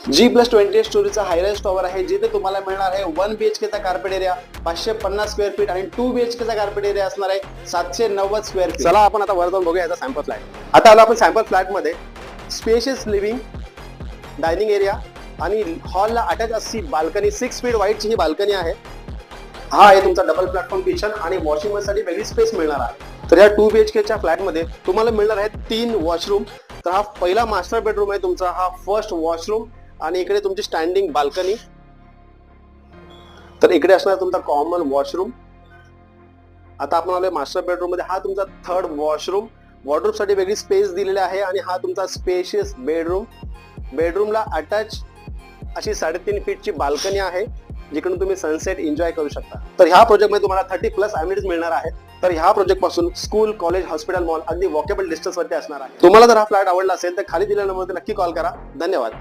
G+28 स्टोरीचा हायराइज tower आहे, जिथे तुम्हाला मिळणार आहे 1 BHK चा कार्पेट एरिया 550 स्क्वेअर फीट आणि 2 BHK चा कार्पेट एरिया असणार आहे 790 स्क्वेअर फीट. चला आपण आता वर जाऊन बघूया याचा सॅम्पल फ्लॅट. आता आलो आपण सॅम्पल फ्लॅट मध्ये. स्पेशियस लिव्हिंग, डायनिंग एरिया आणि हॉलला अटॅच अशी बाल्कनी, 6 फीट वाईडची ही बाल्कनी आहे. हा आहे तुमचा डबल प्लॅटफॉर्म किचन आणि वॉशिंग मशीनसाठी वेगळी स्पेस मिळणार आहे. तर या 2 BHK च्या फ्लॅटमध्ये तुम्हाला मिळणार आहे 3 वॉशरूम. तर हा पहिला मास्टर बेडरूम आहे तुमचा, हा फर्स्ट वॉशरूम आणि इकडे तुमची स्टँडिंग बाल्कनी. तर इकडे असणार तुमचा कॉमन वॉशरूम. आता आपण आलोय मास्टर बेडरूम मध्ये. हा तुमचा थर्ड वॉशरूम, वॉर्डरोब साठी वेगळी स्पेस दिलेली आहे आणि हा तुमचा स्पेशियस बेडरूम. बेडरूमला अटॅच अशी 3.5 फीटची बाल्कनी आहे, जिकडून तुम्ही सनसेट एन्जॉय करू शकता. तर ह्या प्रोजेक्ट मध्ये तुम्हाला 30+ अम्युनिटीज मिळणार आहेत. तर ह्या प्रोजेक्ट पासून स्कूल, कॉलेज, हॉस्पिटल, मॉल अगदी वॉकेबल डिस्टन्स वरती असणार आहे. तुम्हाला जर हा फ्लॅट आवडला असेल तर खाली दिलेल्या नंबरवर नक्की कॉल करा. धन्यवाद.